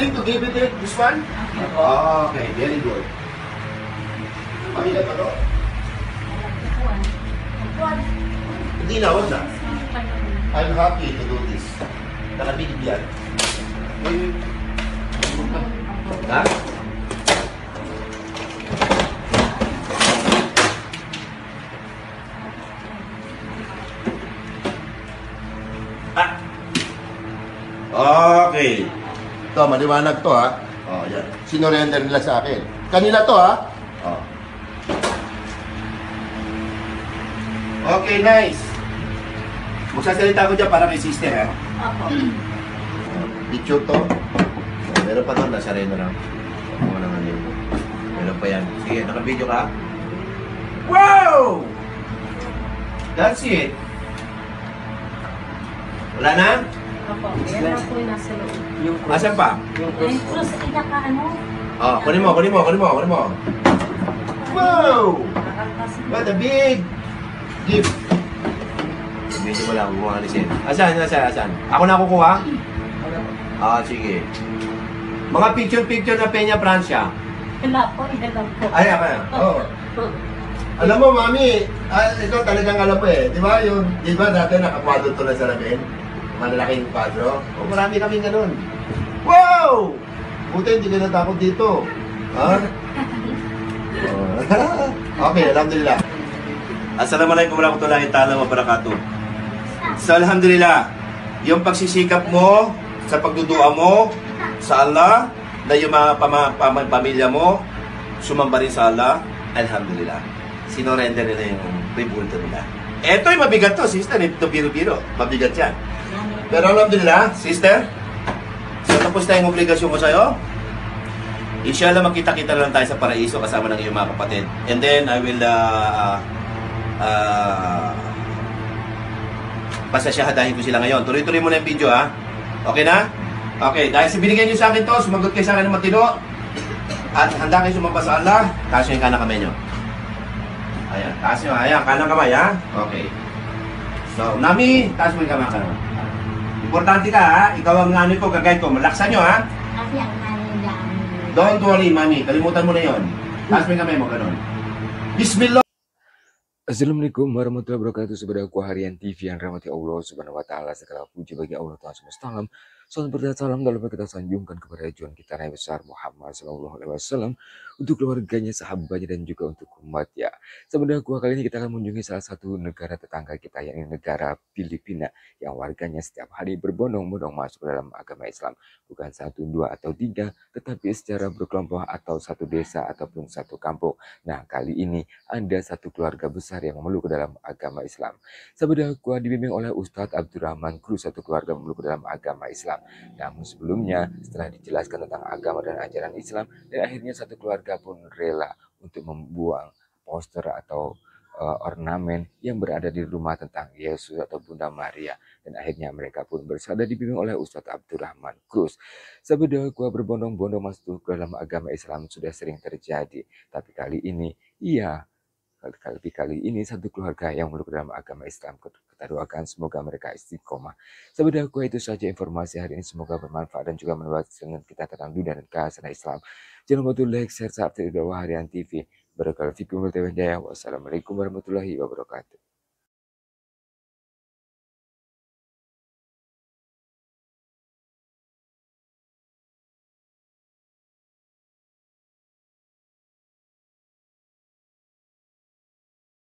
willing to give it this one? Okay, very good. Pamilat pa to? Hindi na, wag na. I'm happy to do this. Nakabilib yan. Ha? Okay. Ito, maliwanag to ha. Oh, yan. Sinorender nila sa akin. Kanila to ha. Oh. Okay, nice. Magsasalita ko dyan para kay sister ha. Picture to. Meron pa to, nasa reno lang. Ako naman yun. Meron pa yan. Sige, naka-video ka. Wow! That's it. Wala na? Opo, yan lang po yung nasa loob. Asan pa? Ay, cross, inaka ano? Oh, kunin mo. Wow! What a big gift. Medyo mo lang, kung alisin. Asan? Ako na kukuha? Sige. Mga picture na Peña Francia. Wala po, ilan po. Ay, oh. Alam mo, mami, ito talagang alam po eh. Di ba dati nakakwadro to na sa lamin? Malalaking kwadro. O, marami kaming ganun. Wow! Buti, hindi ka natakot dito. Ha? Okay, alhamdulillah. Assalamualaikum warahmatullahi wabarakatuh. So, alhamdulillah, yung pagsisikap mo, sa pagdudua mo, sa Allah, na yung mga pamilya mo, sumamba rin sa Allah, alhamdulillah. Sinorender nila yung ribulto nila. Eto'y mabigat to, sister. Ito biro-biro. Mabigat yan. Pero alhamdulillah, sister, so tapos na yung obligasyon ko sa'yo. Inshallah, magkita-kita lang tayo sa paraiso kasama ng iyong mga kapatid. And then, I will pasasyahadahin ko sila ngayon. Tuloy-tuloy mo na yung video, ha? Okay na? Okay, dahil binigyan niyo sa akin to, sumagot kayo sa akin ng matino, at handa kayo sumamba sa Allah, taas nyo yung kanang kamay nyo. Ayan, taas nyo. Ayan, kanang kamay, ha? Okay. So, Nami, taas mo yung kamay ka naman. Importante ka, ha? Ikaw ang nanay ko, gagay ko. Malaksan nyo, ha? Kasi ang nanay dyan. Don't worry, Mami. Kalimutan mo na yon. Taas mo yung kamay mo, ganun. Bismillah! Assalamualaikum warahmatullahi wabarakatuh. Saudaraku harian TV yang rahmati Allah subhanahu wa ta'ala. Segala puji bagi Allah Ta'ala semesta alam. Salam salam dalam kita sanjungkan kepada Tuhan kita Nabi besar Muhammad sallallahu alaihi wasallam, untuk keluarganya, sahabatnya, dan juga untuk umatnya. Saudaraku, kali ini kita akan mengunjungi salah satu negara tetangga kita, yakni negara Filipina, yang warganya setiap hari berbondong-bondong masuk ke dalam agama Islam. Bukan 1, 2, atau 3, tetapi secara berkelompok atau satu desa ataupun satu kampung. Nah, kali ini ada satu keluarga besar yang memeluk ke dalam agama Islam. Saudaraku, dibimbing oleh Ustadz Abdurrahman Cruz, satu keluarga memeluk ke dalam agama Islam. Namun sebelumnya, setelah dijelaskan tentang agama dan ajaran Islam, dan akhirnya satu keluarga pun rela untuk membuang poster atau ornamen yang berada di rumah tentang Yesus atau Bunda Maria, dan akhirnya mereka pun bersada dibimbing oleh Ustadz Abdurrahman Cruz. Saudaraku, berbondong-bondong masuk ke dalam agama Islam sudah sering terjadi, tapi kali ini satu keluarga yang memeluk dalam agama Islam. Kita doakan semoga mereka istiqomah. Saudaraku, itu saja informasi hari ini, semoga bermanfaat dan juga menunjukkan kita tentang dunia dan kehasanah Islam. Jangan lupa like, share, subscribe di bawah Harian TV. Barakallahu fikum wal tawfiq. Wassalamualaikum warahmatullahi wabarakatuh.